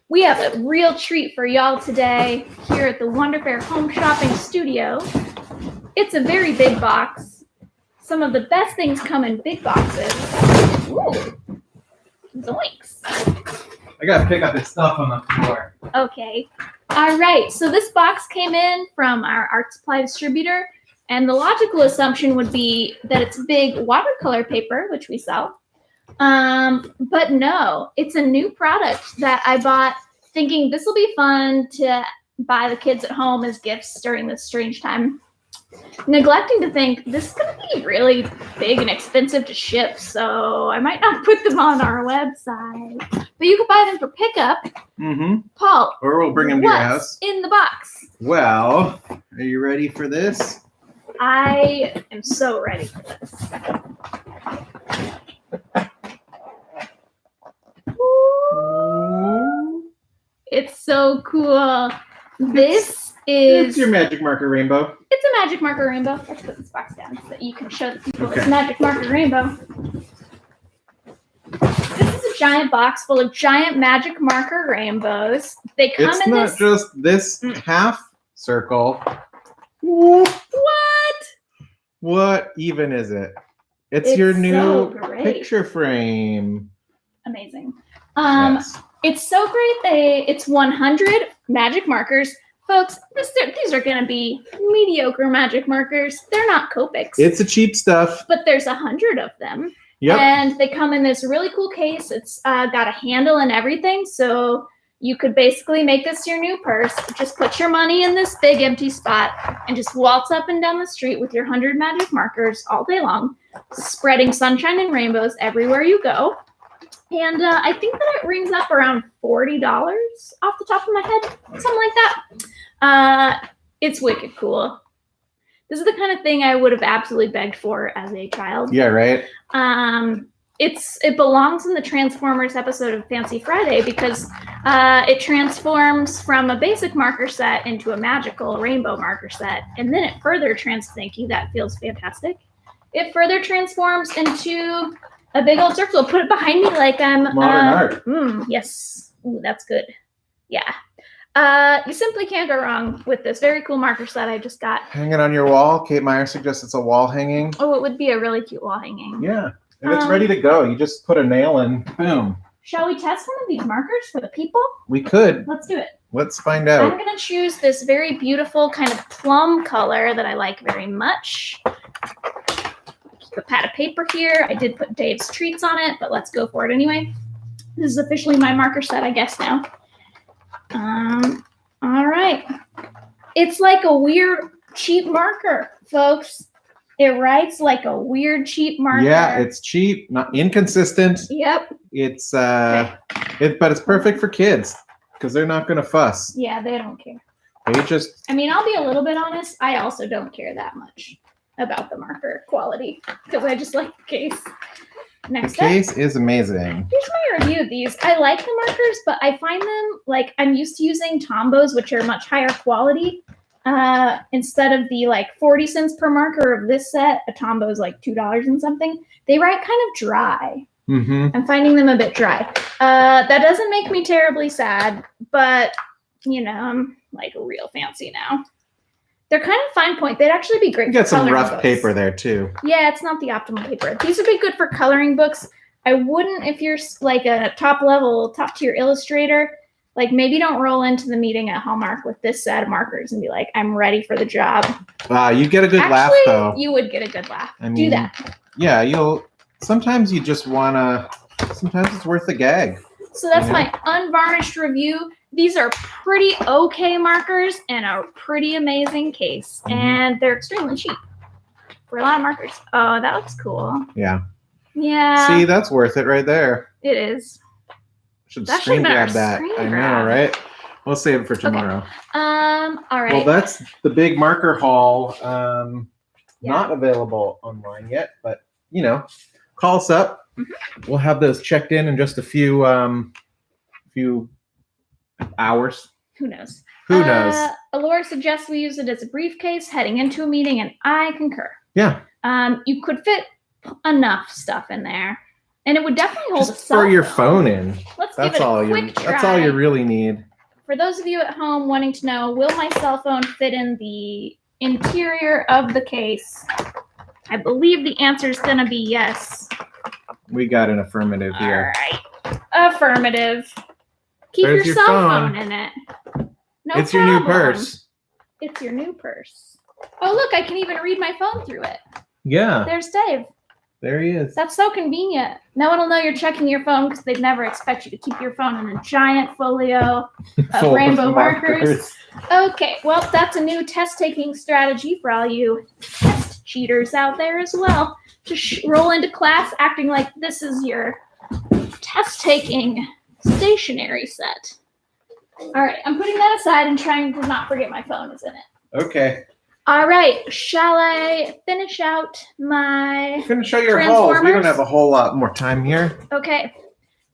We have a real treat for y'all today here at the Wonderfair Home Shopping Studio. It's a very big box. Some of the best things come in big boxes. Ooh, zoinks. I gotta pick up this stuff on the floor. Okay. All right. So this box came in from our art supply distributor, and the logical assumption would be that it's big watercolor paper, which we sell. But no, it's a new product that I bought thinking this will be fun to buy the kids at home as gifts during this strange time. Neglecting to think this is going to be really big and expensive to ship, so I might not put them on our website. But you can buy them for pickup. Mm-hmm. Paul, Or we'll bring them to your what's house. in the box? Well, are you ready for this? I am so ready for this. Ooh, it's so cool. This It's is your magic marker rainbow. it's a magic marker rainbow. Let's put this box down so that you can show the people this Okay. magic marker rainbow. This is a giant box full of giant magic marker rainbows. They come It's in not this. just this half circle. What? What even is it? It's It's your so new great. picture frame. Amazing. Yes. It's so great. It's 100 magic markers. Folks, these are going to be mediocre magic markers. They're not Copics. It's the cheap stuff. But there's 100 of them. Yep. And they come in this really cool case. It's got a handle and everything. So you could basically make this your new purse. Just put your money in this big empty spot and just waltz up and down the street with your 100 magic markers all day long, spreading sunshine and rainbows everywhere you go. And I think that it rings up around $40 off the top of my head, something like that. It's wicked cool. This is the kind of thing I would have absolutely begged for as a child. Yeah, right. It belongs in the Transformers episode of Fancy Friday because it transforms from a basic marker set into a magical rainbow marker set, and then it further thank you, that feels fantastic. It further transforms into a big old circle. Put it behind me like I'm Modern art. Yes. Ooh, that's good. Yeah. You simply can't go wrong with this very cool marker set I just got. Hang it on your wall. Kate Meyer suggests it's a wall hanging. Oh, it would be a really cute wall hanging. Yeah. And it's ready to go. You just put a nail in. Boom. Shall we test one of these markers for the people? We could. Let's do it. Let's find I'm out. going to choose this very beautiful kind of plum color that I like very much. Keep a pad of paper here. I did put Dave's Treats on it, but let's go for it anyway. This is officially my marker set, I guess, now. All right. It's like a weird, cheap marker, folks. It writes like a weird cheap marker. Yeah, it's cheap, not inconsistent. Yep. It's but it's perfect for kids because they're not gonna fuss. Yeah, they don't care. They just I mean, I'll be a little bit honest. I also don't care that much about the marker quality because I just like the case. the Next up, case is amazing. here's my review of these. I like the markers, but I find them like I'm used to using Tombos, which are much higher quality. Instead of the like 40 cents per marker of this set, a Tombow is like $2 and something. They write kind of dry. Mm-hmm. I'm finding them a bit dry. That doesn't make me terribly sad, but you know, I'm like real fancy now. They're kind of fine point. They'd actually be great You for got some coloring rough books. paper there too. Yeah, it's not the optimal paper. These would be good for coloring books. I wouldn't if you're like a top tier illustrator. Like maybe don't roll into the meeting at Hallmark with this set of markers and be like, I'm ready for the job. Wow, you get a good laugh Actually, though. you would get a good laugh. I Do mean, that. Yeah, sometimes you just wanna. Sometimes it's worth the gag. So that's Yeah. my unvarnished review. These are pretty okay markers and a pretty amazing case. Mhm. And they're extremely cheap for a lot of markers. Oh, that looks cool. Yeah. Yeah, See, that's worth it right there. it is. Should That screen should've been our grab that. screen I know, grab. right? We'll save it for tomorrow. All right. Well, that's the big marker haul. Yeah. Not available online yet, but call us up. Mm-hmm. We'll have those checked in just a few hours. Who knows? Who knows? Alora suggests we use it as a briefcase heading into a meeting, and I concur. Yeah, You could fit enough stuff in there, and it would definitely hold a just cell for your phone. phone in. Let's give That's it a all you. quick try. That's all you really need. For those of you at home wanting to know, will my cell phone fit in the interior of the case? I believe the answer is going to be yes. We got an affirmative All here. right. Affirmative. Keep There's your your cell phone. phone in it. No It's your new problem. purse. It's your new purse. Oh, look, I can even read my phone through it. Yeah, There's Dave. there he is. That's so convenient. No one will know you're checking your phone because they'd never expect you to keep your phone in a giant folio of Full rainbow markers. Okay, well, that's a new test-taking strategy for all you test cheaters out there as well. Just roll into class acting like this is your test-taking stationery set. All right, I'm putting that aside and trying to not forget my phone is in it. Okay. All right, shall I finish out my... Finish show your hauls. We don't Transformers? have a whole lot more time here. Okay,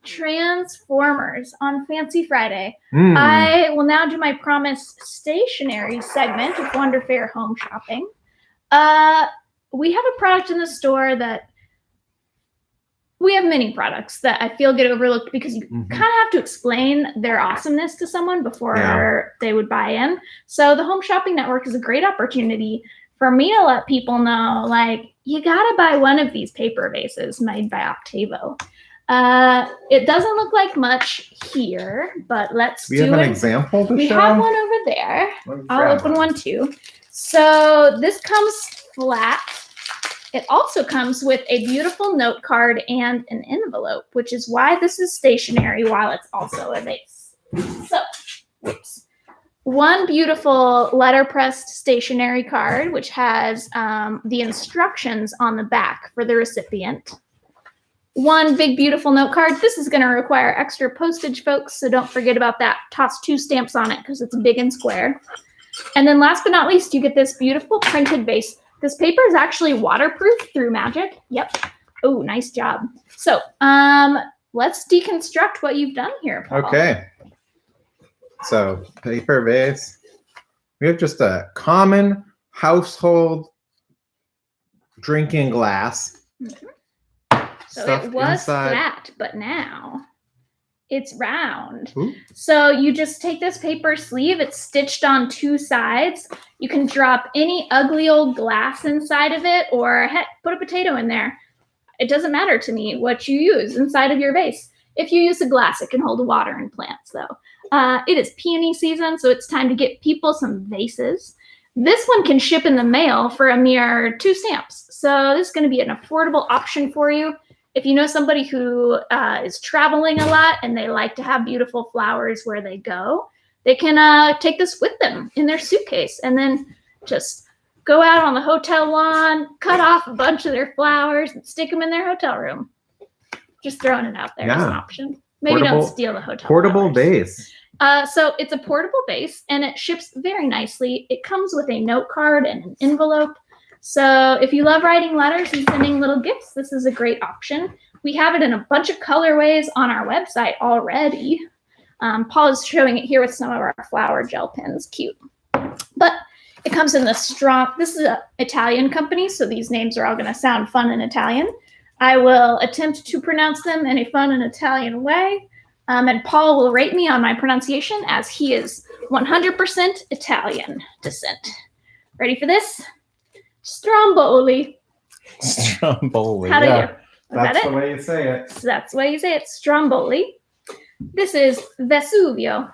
Transformers on Fancy Friday. Mm. I will now do my promised stationery segment of Wonder Fair Home Shopping. We have a product in the store that we have many products that I feel get overlooked because you Mhm. kind of have to explain their awesomeness to someone before Yeah. they would buy in. So the Home Shopping Network is a great opportunity for me to let people know, like, you gotta buy one of these paper vases made by Octavo. It doesn't look like much here, but let's Do we have do an it. example to We show? have one over there. Let's I'll grab open one too. So this comes flat. It also comes with a beautiful note card and an envelope, which is why this is stationary while it's also a vase. So, whoops. One beautiful letterpressed stationery card, which has the instructions on the back for the recipient. One big beautiful note card. This is going to require extra postage, folks, so don't forget about that. Toss 2 stamps on it because it's big and square. And then last but not least, you get this beautiful printed vase. This paper is actually waterproof through magic. Yep. Oh, nice job. So, let's deconstruct what you've done here, Paul. Okay. So, paper vase. We have just a common household drinking glass. So Stuff it was inside. flat, but now it's round. Ooh. So you just take this paper sleeve, it's stitched on 2 sides. You can drop any ugly old glass inside of it, or heck, put a potato in there. It doesn't matter to me what you use inside of your vase. If you use a glass, it can hold water and plants, though. It is peony season, so it's time to get people some vases. This one can ship in the mail for a mere 2 stamps. So this is going to be an affordable option for you. If you know somebody who is traveling a lot and they like to have beautiful flowers where they go, they can take this with them in their suitcase and then just go out on the hotel lawn, cut off a bunch of their flowers, and stick them in their hotel room. Just throwing it out there as an option. Maybe don't steal the hotel portable flowers. vase. So it's a portable vase, and it ships very nicely. It comes with a note card and an envelope. So if you love writing letters and sending little gifts, this is a great option. We have it in a bunch of colorways on our website already. Paul is showing it here with some of our flower gel pens. Cute. But it comes in this is an Italian company, so these names are all going to sound fun in Italian. I will attempt to pronounce them in a fun and Italian way. And Paul will rate me on my pronunciation as he is 100% Italian descent. Ready for this? Stromboli. Stromboli. How do you? That's the way you say it. So that's the way you say it. Stromboli. This is Vesuvio.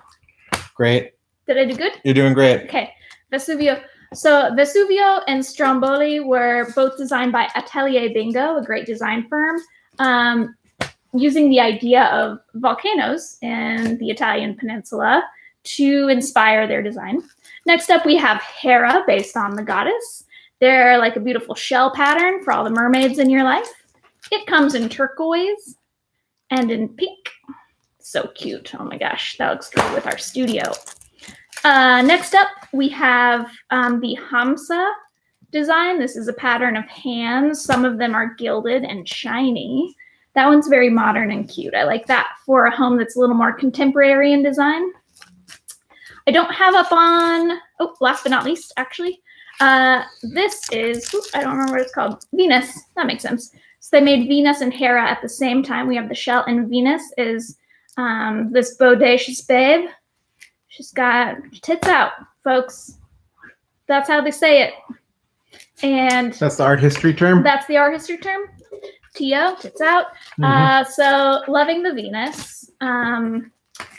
Great. Did I do good? You're doing great. Okay. Vesuvio. So Vesuvio and Stromboli were both designed by Atelier Bingo, a great design firm, using the idea of volcanoes in the Italian peninsula to inspire their design. Next up, we have Hera, based on the goddess. They're like a beautiful shell pattern for all the mermaids in your life. It comes in turquoise and in pink. So cute. Oh my gosh, that looks great with our studio. Next up, we have the Hamsa design. This is a pattern of hands. Some of them are gilded and shiny. That one's very modern and cute. I like that for a home that's a little more contemporary in design. I don't have up on, last but not least, actually, this is, I don't remember what it's called, Venus. That makes sense. So they made Venus and Hera at the same time. We have the shell, and Venus is this bodacious babe. She's got tits out, folks. That's how they say it. And that's the art history term? That's the art history term. T-O, tits out. So loving the Venus.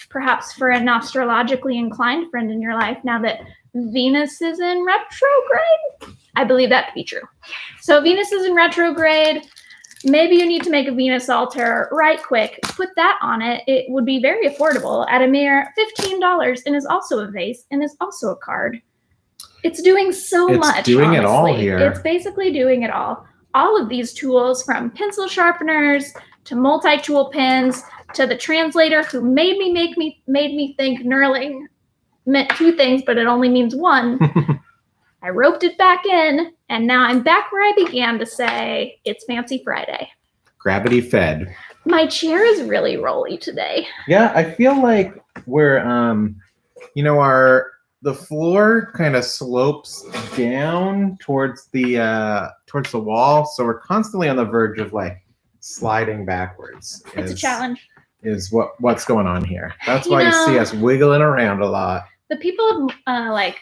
Perhaps for an astrologically inclined friend in your life, now that Venus is in retrograde. I believe that to be true. So Venus is in retrograde. Maybe you need to make a Venus altar right quick. Put that on it. It would be very affordable at a mere $15 and is also a vase and is also a card. It's doing so much. It's doing honestly. It all here. It's basically doing it all. All of these tools, from pencil sharpeners to multi-tool pens to the translator who made me think knurling meant two things, but it only means one. I roped it back in, and now I'm back where I began to say it's Fancy Friday. Gravity fed. My chair is really rolly today. Yeah, I feel like we're, the floor kind of slopes down towards the wall, so we're constantly on the verge of like sliding backwards. It's a challenge. Is what's going on here. That's why you see us wiggling around a lot. The people of like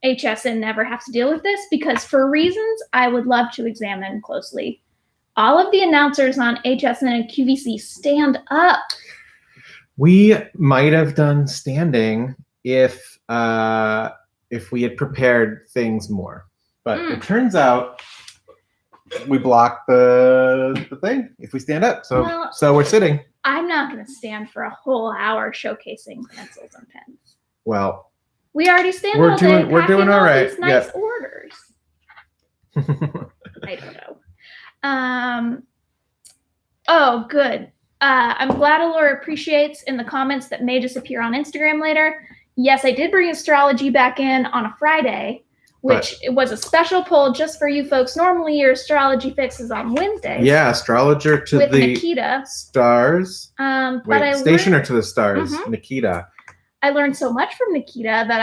HSN never have to deal with this because for reasons I would love to examine closely. All of the announcers on HSN and QVC stand up. We might have done standing if we had prepared things more. But it turns out we block the thing if we stand up. So we're sitting. I'm not going to stand for a whole hour showcasing pencils and pens. Well, we already stand all day. We're doing all right. These nice orders. I don't know. Oh, good. I'm glad Alora appreciates in the comments that may disappear on Instagram later. Yes, I did bring astrology back in on a Friday, which it was a special poll just for you folks. Normally, your astrology fix is on Wednesdays. Yeah, astrologer to with the Nikita. Stars. Stationer to the stars, Nikita. I learned so much from Nikita that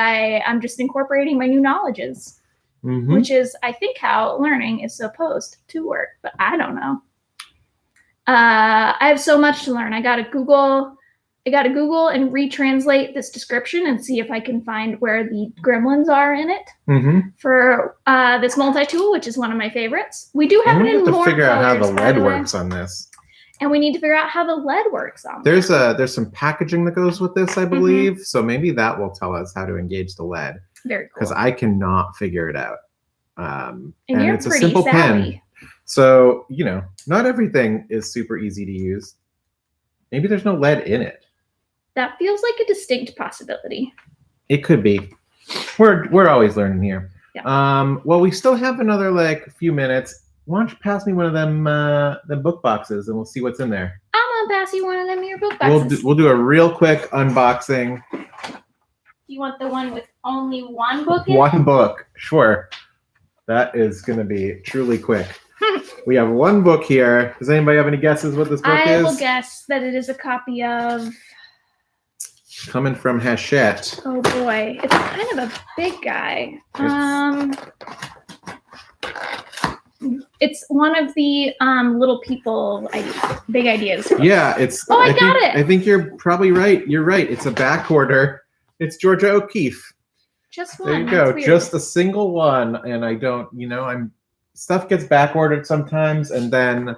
I'm just incorporating my new knowledges, which is, I think, how learning is supposed to work. But I don't know. I have so much to learn. I got to Google and retranslate this description and see if I can find where the gremlins are in it for this multi-tool, which is one of my favorites. We do have it in more colors. We have to figure out how the lead works on this. And we need to figure out how the lead works on this. There's some packaging that goes with this, I believe. So maybe that will tell us how to engage the lead. Very cool. Because I cannot figure it out. And you're it's pretty a simple savvy. pen. So, not everything is super easy to use. Maybe there's no lead in it. That feels like a distinct possibility. It could be. We're always learning here. Well, we still have another like few minutes. Why don't you pass me one of them book boxes and we'll see what's in there. I'm gonna pass you one of them your book We'll boxes. we'll do a real quick unboxing. Do you want the one with only one book in? One book, sure. That is going to be truly quick. We have one book here. Does anybody have any guesses what this book I is? will guess that it is a copy of. Coming from Hachette. Oh boy, it's kind of a big guy. It's one of the little people big ideas. Yeah, it's. Oh, I got it. I think you're probably right. You're right. It's a back order. It's Georgia O'Keeffe. Just one. There you That's go. weird. Just a single one, and I don't. Stuff gets back ordered sometimes, and then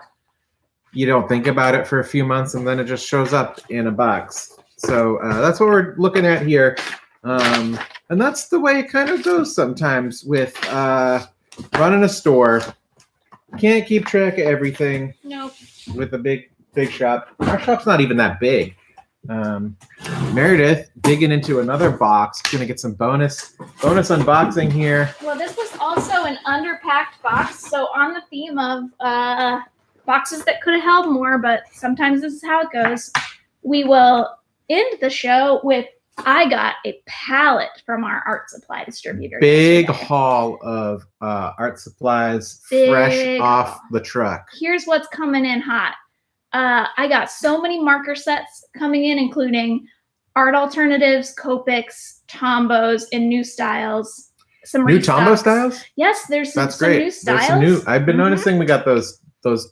you don't think about it for a few months, and then it just shows up in a box. So that's what we're looking at here, and that's the way it kind of goes sometimes with running a store. Can't keep track of everything. Nope. With a big shop. Our shop's not even that big. Meredith digging into another box. Gonna get some bonus unboxing here. Well, this was also an underpacked box, so on the theme of boxes that could have held more, but sometimes this is how it goes. We will end the show with I got a pallet from our art supply distributor. Big yesterday. haul of art supplies, Big fresh off haul. the truck. Here's what's coming in hot. I got so many marker sets coming in, including Art Alternatives, Copics, Tombos, and new styles. Some New Tombow restocks. styles? Yes, there's some, That's great. new There's styles. some new. I've been Mhm. noticing we got those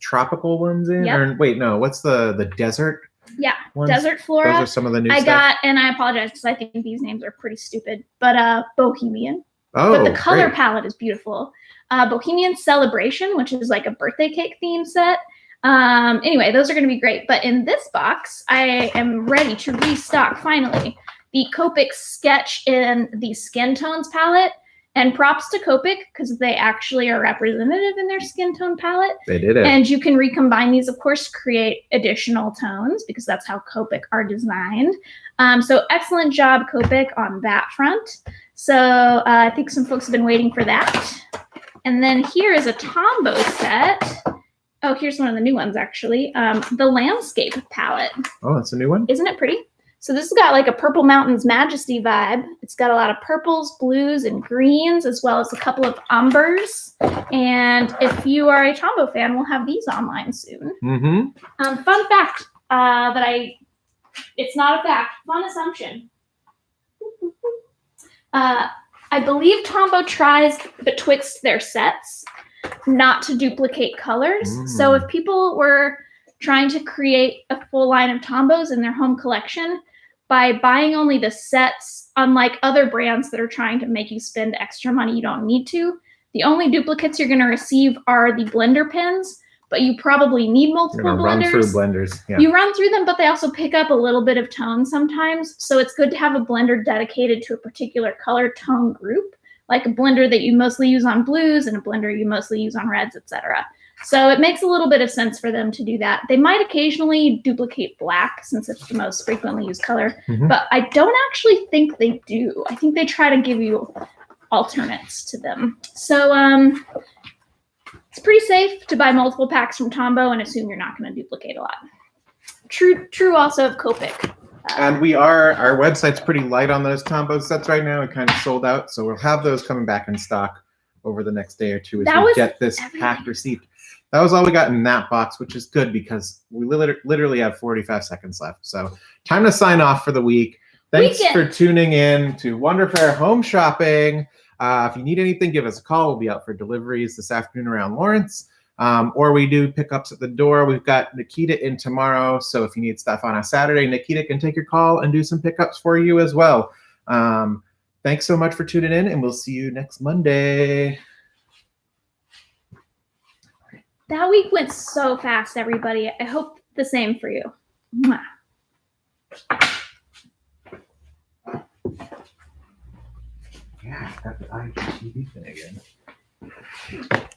tropical ones in. Yep. Or wait, no. What's the desert Yeah, ones? Desert Flora. Those are some of the new I stuff. got, and I apologize because I think these names are pretty stupid, but Bohemian. Oh, But the color great. palette is beautiful. Bohemian Celebration, which is like a birthday cake theme set. Anyway, those are going to be great. But in this box, I am ready to restock finally the Copic Sketch in the Skin Tones palette. And props to Copic because they actually are representative in their skin tone palette. They did it. And you can recombine these, of course, to create additional tones because that's how Copic are designed. So excellent job, Copic, on that front. So I think some folks have been waiting for that. And then here is a Tombow set. Oh, here's one of the new ones, actually. The Landscape palette. Oh, that's a new one? Isn't it pretty? So this has got like a Purple Mountains Majesty vibe. It's got a lot of purples, blues, and greens, as well as a couple of umbers. And if you are a Tombow fan, we'll have these online soon. Mm-hmm. Fun fact it's not a fact, fun assumption. I believe Tombow tries betwixt their sets not to duplicate colors. So if people were trying to create a full line of Tombows in their home collection, by buying only the sets, unlike other brands that are trying to make you spend extra money you don't need to, the only duplicates you're going to receive are the blender pens, but you probably need You're multiple gonna run blenders. through blenders. Yeah. You run through them, but they also pick up a little bit of tone sometimes. So it's good to have a blender dedicated to a particular color tone group, like a blender that you mostly use on blues and a blender you mostly use on reds, etc. So it makes a little bit of sense for them to do that. They might occasionally duplicate black since it's the most frequently used color, Mhm. but I don't actually think they do. I think they try to give you alternates to them. So it's pretty safe to buy multiple packs from Tombow and assume you're not going to duplicate a lot. True also of Copic. And our website's pretty light on those Tombow sets right now. It kind of sold out, so we'll have those coming back in stock over the next day or two as That we was get this everything. pack received. That was all we got in that box, which is good because we literally have 45 seconds left. So time to sign off for the week. Thanks Weekend. for tuning in to Wonderfair Home Shopping. If you need anything, give us a call. We'll be out for deliveries this afternoon around Lawrence. Or we do pickups at the door. We've got Nikita in tomorrow. So if you need stuff on a Saturday, Nikita can take your call and do some pickups for you as well. Thanks so much for tuning in, and we'll see you next Monday. That week went so fast, everybody. I hope the same for you. Mwah. Yeah, got the IGTV thing again.